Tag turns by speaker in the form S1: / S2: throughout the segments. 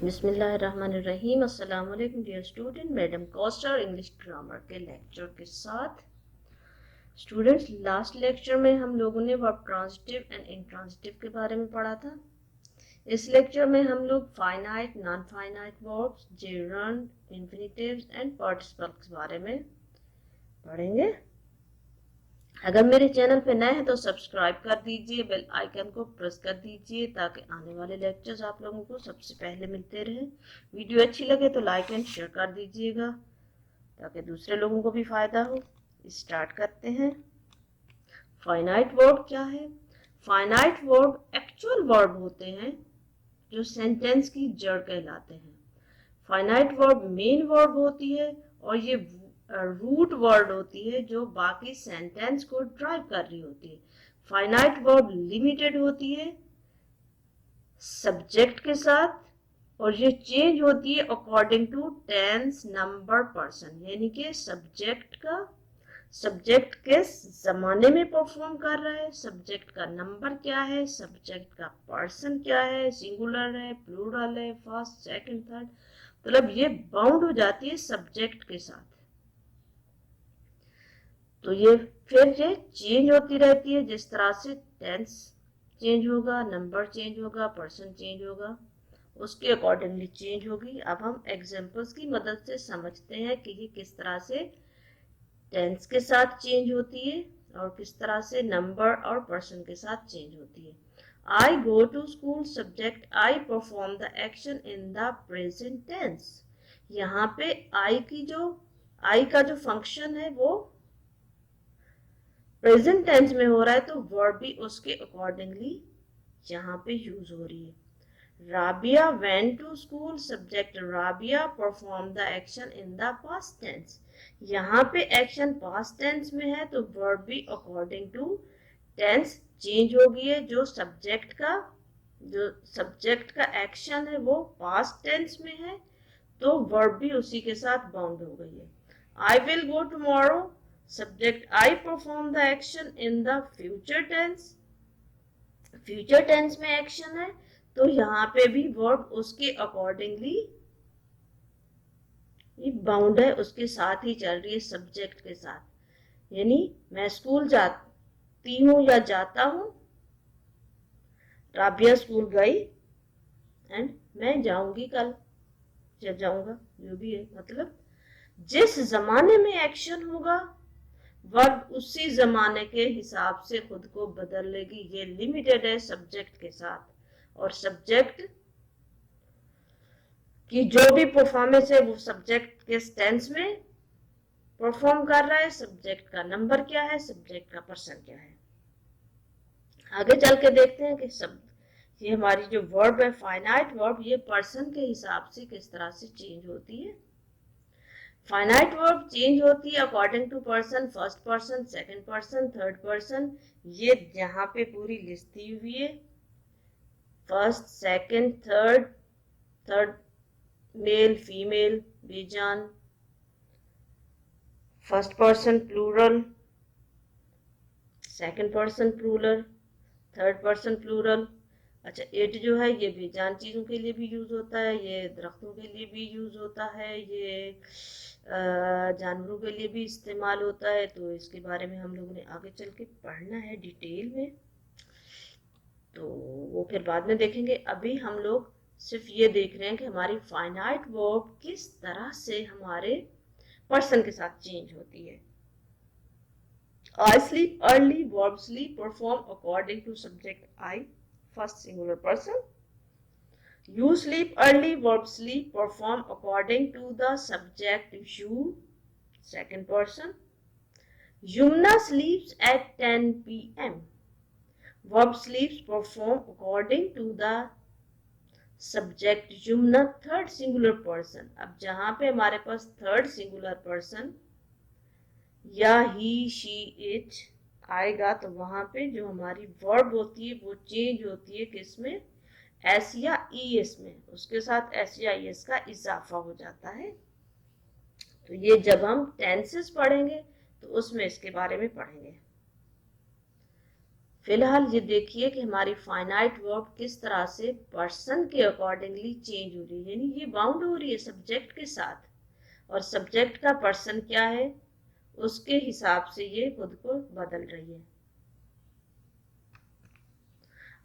S1: बिस्मिल्लाहिर्रहमानिर्रहीम। अस्सलाम वालेकुम डियर स्टूडेंट, मैडम कॉस्टर इंग्लिश ग्रामर के लेक्चर के साथ। स्टूडेंट्स, लास्ट लेक्चर में हम लोगों ने वर्ब ट्रांजिटिव एंड इंट्रांजिटिव के बारे में पढ़ा था। इस लेक्चर में हम लोग finite, non finite verbs, gerund, infinitives and participle के बारे में पढ़ेंगे। अगर मेरे चैनल पे नए हैं तो सब्सक्राइब कर दीजिए, बेल आइकन को प्रेस कर दीजिए ताकि आने वाले लेक्चर्स आप लोगों को सबसे पहले मिलते रहे। वीडियो अच्छी लगे तो लाइक एंड शेयर कर दीजिएगा ताकि दूसरे लोगों को भी फायदा हो। स्टार्ट करते हैं। फाइनाइट वर्ब क्या है? फाइनाइट वर्ब एक्चुअल वर्ब होते हैं जो सेंटेंस की जड़ कहलाते हैं। फाइनाइट वर्ब मेन वर्ब होती है और ये रूट वर्ड होती है जो बाकी सेंटेंस को ड्राइव कर रही होती है। फाइनाइट वर्ब लिमिटेड होती है सब्जेक्ट के साथ और ये चेंज होती है according to tense, number, person. यानी कि सब्जेक्ट किस जमाने में परफॉर्म कर रहा है, सब्जेक्ट का नंबर क्या है, सब्जेक्ट का पर्सन क्या है, सिंगुलर है, प्लूरल है, फर्स्ट, सेकंड, थर्ड, मतलब ये बाउंड हो जाती है सब्जेक्ट के साथ। तो ये फिर ये चेंज होती रहती है, जिस तरह से टेंस चेंज होगा, नंबर चेंज होगा, पर्सन चेंज होगा, उसके अकॉर्डिंगली चेंज होगी। अब हम एग्जांपल्स की मदद से समझते हैं कि ये किस तरह से टेंस के साथ चेंज होती है और किस तरह से नंबर और पर्सन के साथ चेंज होती है। I go to school subject I perform the action in the present tense। यहाँ पे I का जो फंक्शन है वो प्रेजेंट टेंस में हो रहा है, तो वर्ब भी उसके अकॉर्डिंगली यहाँ पे यूज हो रही है। Rabia went to school subject Rabia performed the action in the past tense। यहाँ पे एक्शन पास्ट टेंस में है तो वर्ब भी अकॉर्डिंग टू टेंस चेंज हो गई है। जो सब्जेक्ट का एक्शन है वो पास्ट टेंस में है तो वर्ब भी उसी के साथ बाउंड हो गई है। I will go tomorrow subject I perform the action in the future tense. Future tense में एक्शन है तो यहाँ पे भी वर्ब उसके अकॉर्डिंगली बाउंड है, उसके साथ ही चल रही है सब्जेक्ट के साथ। यानी मैं स्कूल जाती हूँ या जाता हूँ, राबिया स्कूल गई एंड मैं जाऊंगी कल या जाऊंगा, जो भी है। मतलब जिस जमाने में एक्शन होगा वर्ब उसी जमाने के हिसाब से खुद को बदल लेगी। ये लिमिटेड है सब्जेक्ट के साथ और सब्जेक्ट की जो भी परफॉर्मेंस है वो सब्जेक्ट के टेंस में परफॉर्म कर रहा है, सब्जेक्ट का नंबर क्या है, सब्जेक्ट का पर्सन क्या है। आगे चल के देखते हैं कि ये हमारी जो वर्ब है फाइनाइट वर्ब, ये पर्सन के हिसाब से किस तरह से चेंज होती है। फाइनाइट वर्ब चेंज होती है according to person, first person, second person, third person. ये यहाँ पे पूरी लिस्ट दी हुई है। First, second, third male, female, बेजान, first person plural, second person plural, third person plural. अच्छा, इट जो है ये बेजान चीज़ों के लिए भी यूज़ होता है, ये दरख्तों के लिए भी यूज़ होता है, ये जानवरों के लिए भी इस्तेमाल होता है। तो इसके बारे में हम लोगों ने आगे चल के पढ़ना है डिटेल में, तो वो फिर बाद में देखेंगे। अभी हम लोग सिर्फ ये देख रहे हैं कि हमारी फाइनाइट वर्ब किस तरह से हमारे पर्सन के साथ चेंज होती है। I sleep early, verb sleep perform according to subject I, first singular person. You sleep early, verb sleep perform according to the subject you, second person. Yumna sleeps at 10 p.m. Verb sleeps perform according to the subject Yumna, third singular person। अब जहां पे हमारे पास third singular person या ही, she, it आएगा तो वहां पे जो हमारी वर्ब होती है वो चेंज होती है किसमें, एस या ई एस में। उसके साथ एस या ई एस का इजाफा हो जाता है। तो ये जब हम टेंसेस पढ़ेंगे तो उसमें इसके बारे में पढ़ेंगे। फिलहाल ये देखिए कि हमारी फाइनाइट वर्ब किस तरह से पर्सन के अकॉर्डिंगली चेंज हो रही है, यानी ये बाउंड हो रही है सब्जेक्ट के साथ, और सब्जेक्ट का पर्सन क्या है उसके हिसाब से ये खुद को बदल रही है।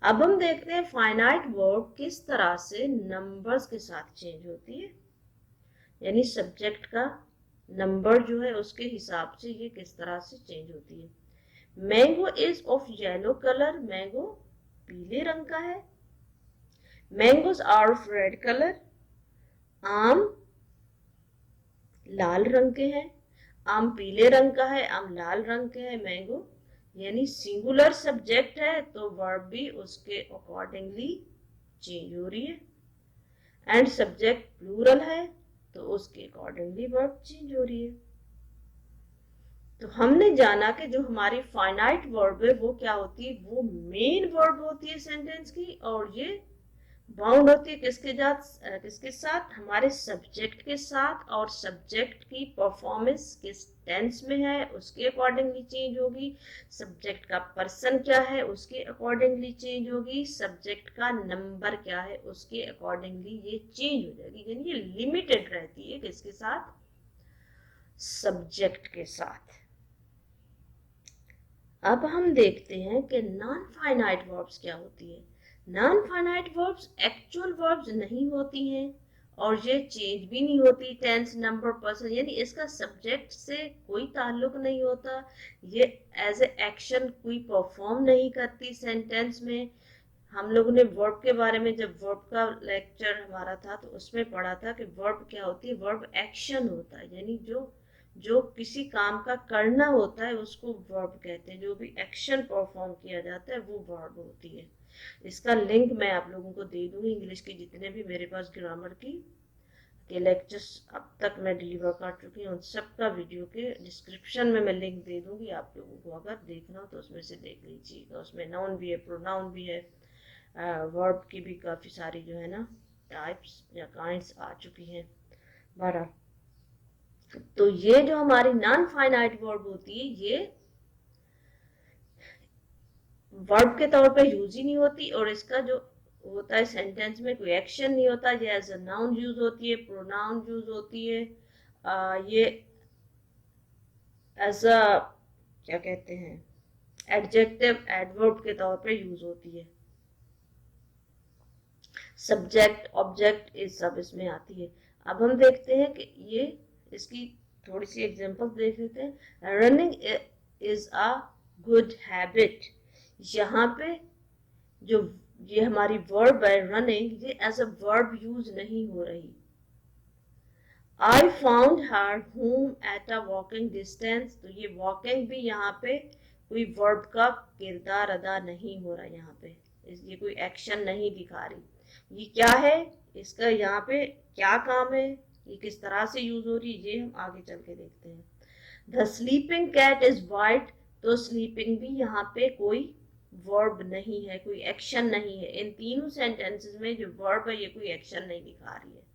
S1: अब हम देखते हैं फाइनाइट वर्ब किस तरह से नंबर्स के साथ चेंज होती है, यानी सब्जेक्ट का नंबर जो है उसके हिसाब से ये किस तरह से चेंज होती है। Mango is of yellow colour, mango पीले रंग का है। Mangoes are of red colour, आम लाल रंग के हैं। आम पीले रंग का है, आम लाल रंग के है। मैंगो यानी सिंगुलर सब्जेक्ट है तो वर्ब भी उसके अकॉर्डिंगली चेंज हो रही है, एंड सब्जेक्ट प्लूरल है तो उसके अकॉर्डिंगली वर्ब चेंज हो रही है। तो हमने जाना कि जो हमारी फाइनाइट वर्ब है वो क्या होती है, वो मेन वर्ब होती है सेंटेंस की, और ये बाउंड होती है किसके साथ, हमारे सब्जेक्ट के साथ, और सब्जेक्ट की परफॉर्मेंस किस टेंस में है उसके अकॉर्डिंगली चेंज होगी। सब्जेक्ट का पर्सन क्या है उसके अकॉर्डिंगली चेंज होगी। सब्जेक्ट का नंबर क्या है उसके अकॉर्डिंगली ये चेंज हो जाएगी, यानी ये लिमिटेड रहती है किसके साथ, सब्जेक्ट के साथ। अब हम देखते हैं कि नॉन फाइनाइट वर्ब्स क्या होती है। Non finite verbs actual verbs नहीं होती हैं, और ये चेंज भी नहीं होती टेंस, नंबर, पर्सन, यानी इसका सब्जेक्ट से कोई ताल्लुक नहीं होता। ये एज ए एक्शन कोई परफॉर्म नहीं करती सेंटेंस में। हम लोगों ने वर्ब के बारे में जब वर्ब का लेक्चर हमारा था तो उसमें पढ़ा था कि वर्ब क्या होती है, वर्ब एक्शन होता है, यानी जो जो किसी काम का करना होता है उसको वर्ब कहते हैं। जो भी एक्शन परफॉर्म किया जाता है वो वर्ब होती है। इसका लिंक मैं आप लोगों को दे दूंगी, इंग्लिश के जितने भी मेरे पास ग्रामर की के लेक्चर्स अब तक मैं डिलीवर कर चुकी हूँ, उन सब का वीडियो के डिस्क्रिप्शन में मैं लिंक दे दूंगी। आप लोगों को अगर देखना हो तो उसमें से देख लीजिएगा। उसमें नाउन भी है, प्रोनाउन भी है, वर्ब की भी काफ़ी सारी जो है ना टाइप्स या काइंड्स आ चुकी हैं। बहरहाल तो ये जो हमारी नॉन फाइनाइट वर्ब होती है ये वर्ब के तौर पे यूज ही नहीं होती, और इसका जो होता है सेंटेंस में कोई एक्शन नहीं होता। ये एज अ नाउन यूज होती है, प्रोनाउन यूज होती है, ये एज अ क्या कहते हैं एडजेक्टिव एडवर्ब के तौर पे यूज होती है। सब्जेक्ट ऑब्जेक्ट इस सब इसमें आती है। अब हम देखते हैं कि ये इसकी थोड़ी सी एग्जांपल देख लेते हैं। Running is a good habit, यहाँ पे जो ये हमारी वर्ब है रनिंग, ये एज अ वर्ब यूज नहीं हो रही। I found her home at a walking distance, तो ये वॉकिंग भी यहाँ पे कोई वर्ब का किरदार अदा नहीं हो रहा, यहाँ पे ये कोई एक्शन नहीं दिखा रही। ये क्या है, इसका यहाँ पे क्या काम है, ये किस तरह से यूज हो रही है, ये हम आगे चल के देखते हैं। The sleeping cat is white, तो स्लीपिंग भी यहाँ पे कोई वर्ब नहीं है, कोई एक्शन नहीं है। इन तीनों सेंटेंसेस में जो वर्ब है ये कोई एक्शन नहीं दिखा रही है।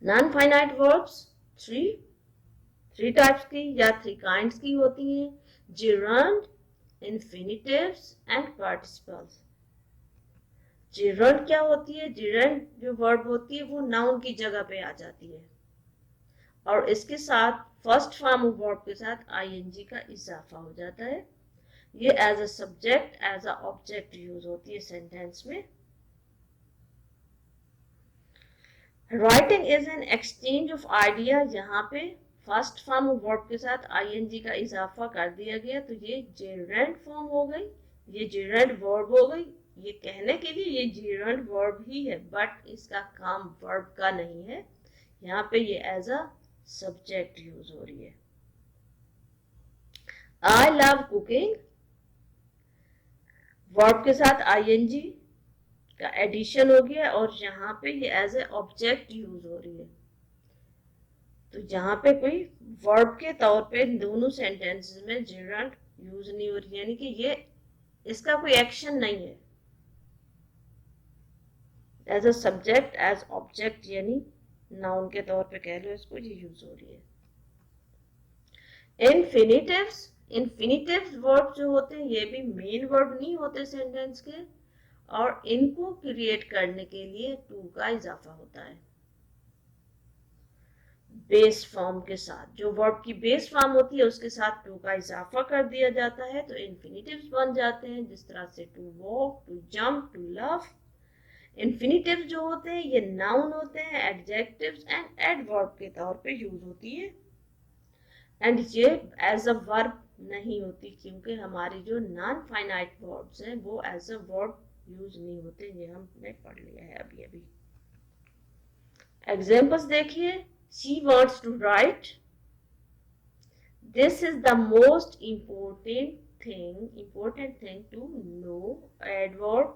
S1: Non finite verbs three types की या थ्री काइंड्स की होती हैं, जिरंड, इन्फिनिटिव्स एंड पार्टिसिपल्स। जिरंड क्या होती है, जिरंड जो वर्ब होती है वो नाउन की जगह पे आ जाती है, और इसके साथ फर्स्ट फॉर्म ऑफ वर्ब के साथ आईएनजी का इजाफा हो जाता है। ये as a subject as a object use होती है सेंटेंस में। Writing is an exchange of idea, यहाँ पे फर्स्ट फॉर्म ऑफ वर्ब के साथ आईएनजी का इजाफा कर दिया गया तो ये जेरेंट फॉर्म हो गई, ये जेरेंट वर्ब हो गई। ये कहने के लिए ये जेरेंट वर्ब ही है, बट इसका काम वर्ब का नहीं है, यहाँ पे ये एज अ सब्जेक्ट यूज हो रही है। आई लव कुकिंग, वर्ब के साथ आईएनजी का एडिशन हो गया और यहाँ पे ये एज ए ऑब्जेक्ट यूज हो रही है। तो यहाँ पे कोई वर्ब के तौर पे दोनों सेंटेंसेस में जेरेंट यूज नहीं हो रही, यानी कि ये इसका कोई एक्शन नहीं है। As a subject as object यानी नाउन के तौर पे कह लो इसको, ये यूज हो रही है। इन्फिनिटिव्स, इन्फिनिटिव वर्ब जो होते हैं ये भी मेन वर्ब नहीं होते सेंटेंस के, और इनको क्रिएट करने के लिए टू का इजाफा होता है बेस फॉर्म के साथ। जो वर्ब की बेस फॉर्म होती है उसके साथ टू का इजाफा कर दिया जाता है तो इन्फिनिटिव्स बन जाते हैं, जिस तरह से to walk, to jump, to love. Infinitive जो होते हैं ये नाउन होते हैं, एडजेक्टिव्स एंड एडवर्ब के तौर पे यूज होती है, एंड ये एज अ वर्ब नहीं होती, क्योंकि हमारी जो नॉन फाइनाइट वर्ब्स हैं वो एज अ वर्ब यूज नहीं होते। ये हमने पढ़ लिया है अभी अभी। एग्जाम्पल्स देखिए, she wants to write, this is the most important thing to know, adverb,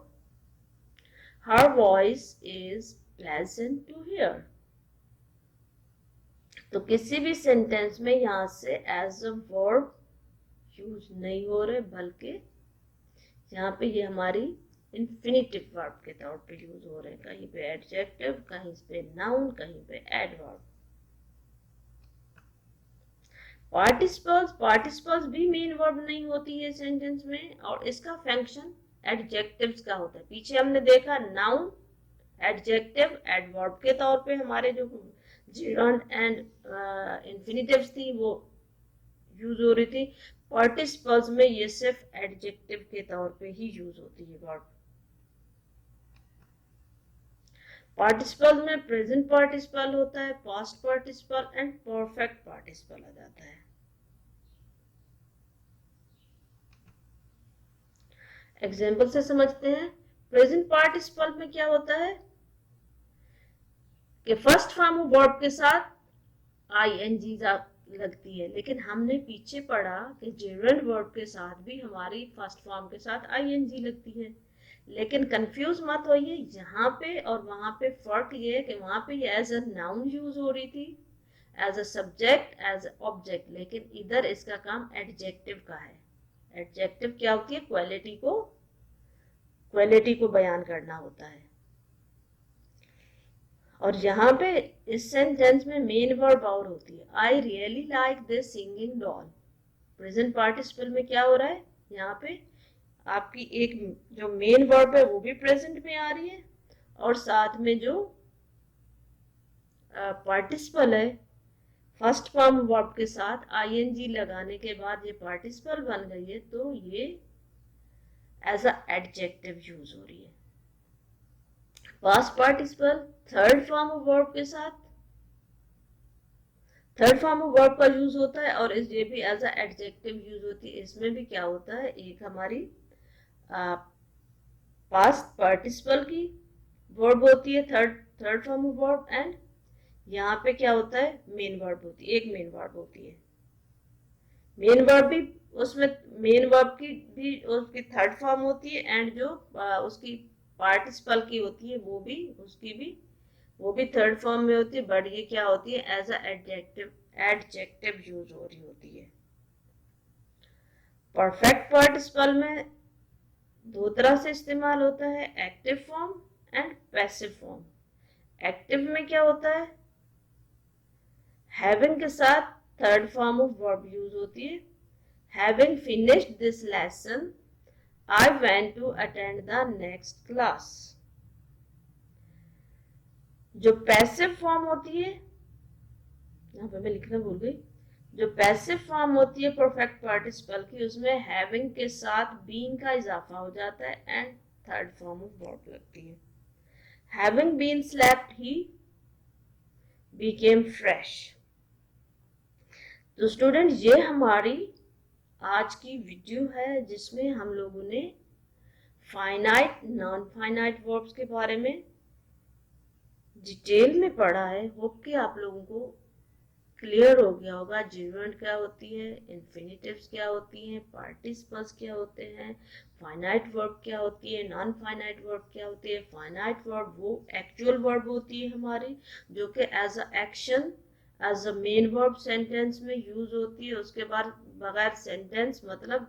S1: her voice is pleasant to hear। तो किसी भी सेंटेंस में यहां से एज अ वर्ब यूज नहीं हो रहे, बल्कि यहाँ पे ये हमारी इन्फिनिटिव वर्ब के तौर पे यूज हो रहे हैं, कहीं पे एडजेक्टिव, कहीं पे नाउन, कहीं पे एडवर्ब। पार्टिसिपल्स भी मेन वर्ब नहीं होती है सेंटेंस में, और इसका फंक्शन एडजेक्टिव्स का होता है। पीछे हमने देखा नाउन, एडजेक्टिव, एडवर्ब के तौर पे हमारे जो जिरंड एंड इन्फिनिटिव्स थी वो यूज हो रही थी। पार्टिसिपल्स में ये सिर्फ एडजेक्टिव के तौर पे ही यूज होती है वर्ब। पार्टिसिपल में प्रेजेंट पार्टिसिपल होता है, past participle and perfect participle आ जाता है। एग्जाम्पल से समझते हैं। प्रेजेंट पार्टिसिपल में क्या होता है कि फर्स्ट फॉर्म ऑफ वर्ब के साथ आईएनजी लगती है, लेकिन हमने पीछे पढ़ा कि जेरंड वर्ब के साथ भी हमारी फर्स्ट फॉर्म के साथ आईएनजी लगती है। लेकिन कंफ्यूज मत होइए, यहाँ पे और वहां पे फर्क ये है कि वहां पे एज अ नाउन यूज हो रही थी, as a subject, as a object, लेकिन इधर इसका काम एडजेक्टिव का है। एडजेक्टिव क्या होती है? क्वालिटी को बयान करना होता है। और यहाँ पे इस सेंटेंस में मेन वर्ब और होती है। I really like this singing doll. Present participle में क्या हो रहा है? यहाँ पे आपकी एक जो मेन वर्ब है वो भी प्रेजेंट में आ रही है, और साथ में जो पार्टिसिपल है फर्स्ट फॉर्म वर्ब के साथ आईएनजी लगाने के बाद ये पार्टिसिपल बन गई है, तो ये एज अ एडजेक्टिव यूज हो रही है। Past participle third form of verb के साथ थर्ड फॉर्म ऑफ वर्ब का यूज होता है, और इस ये भी एज अ एडजेक्टिव यूज होती है। इसमें भी क्या होता है, एक हमारी पास्ट पार्टिसिपल की वर्ब होती है, third form of verb, and यहाँ पे क्या होता है, मेन वर्ब होती है, एक मेन वर्ब होती है। मेन वर्ब भी उसमें मेन वर्ब की भी उसकी थर्ड फॉर्म होती है, एंड जो उसकी पार्टिसिपल की होती है वो भी थर्ड फॉर्म में होती है, बट ये क्या होती है, एज अ एडजेक्टिव यूज हो रही होती है। परफेक्ट पार्टिसिपल में दो तरह से इस्तेमाल होता है, active form and passive form. Active में क्या होता है, हैविंग के साथ third form of verb use होती है। Having finished this lesson, I went to attend the next class। जो पैसिव फॉर्म होती है, यहाँ पे मैं लिखना भूल गई, जो पैसिव फॉर्म होती है परफेक्ट पार्टिसिपल की, उसमें हैविंग के साथ बीइंग का इजाफा हो जाता है and third form of verb लगती है। Having been slept he became fresh। तो स्टूडेंट ये हमारी आज की वीडियो है जिसमें हम लोगों ने फाइनाइट नॉन फाइनाइट वर्ब्स के बारे में डिटेल में पढ़ा है। होप कि आप लोगों को क्लियर हो गया होगा जिरंड क्या होती है, इन्फिनिटिव्स क्या होती हैं, पार्टिसिपल्स क्या होते हैं, फाइनाइट वर्ब क्या होती है, नॉन फाइनाइट वर्ब क्या होती है। फाइनाइट वर्ब वो एक्चुअल वर्ब होती है हमारी, जो कि as a action, as a main verb sentence में यूज होती है। उसके बाद बगैर सेंटेंस मतलब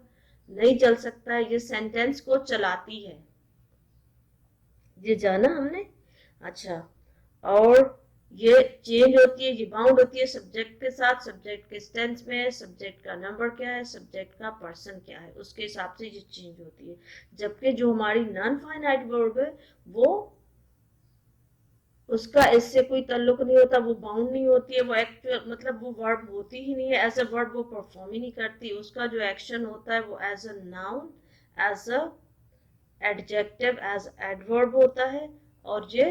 S1: नहीं चल सकता है, ये सेंटेंस को चलाती है। ये जाना हमने। अच्छा, और ये चेंज होती है, ये बाउंड होती है सब्जेक्ट के साथ, सब्जेक्ट के टेंस में, सब्जेक्ट का नंबर क्या है, सब्जेक्ट का पर्सन क्या है, उसके हिसाब से ये चेंज होती है। जबकि जो हमारी नॉन फाइनाइट वर्ब है वो, उसका इससे कोई ताल्लुक नहीं होता, वो बाउंड नहीं होती है, वो एक्चुअल मतलब वो वर्ब होती ही नहीं है, एज अ वर्ब वो परफॉर्म ही नहीं करती। उसका जो एक्शन होता है वो as a noun, as a adjective, as adverb होता है, और ये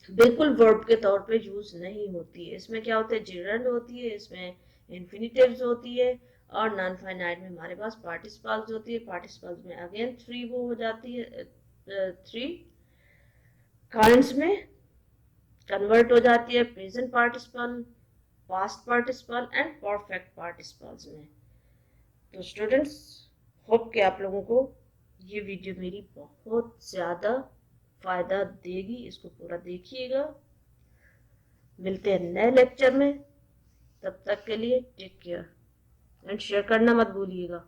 S1: बिल्कुल वर्ब के तौर पे यूज नहीं होती है। इसमें क्या होता है, जिरंड होती है, इसमें इन्फिनिटिव्स होती है, और नॉन फाइनाइट में हमारे पास पार्टिसिपल्स होती है। पार्टिसिपल्स में अगेन थ्री वो हो जाती है, थ्री काइंड्स में कन्वर्ट हो जाती है, present participle, past participle and perfect participles में। तो स्टूडेंट्स, होप कि आप लोगों को ये वीडियो मेरी बहुत ज़्यादा फ़ायदा देगी, इसको पूरा देखिएगा। मिलते हैं नए लेक्चर में, तब तक के लिए टेक केयर एंड शेयर करना मत भूलिएगा।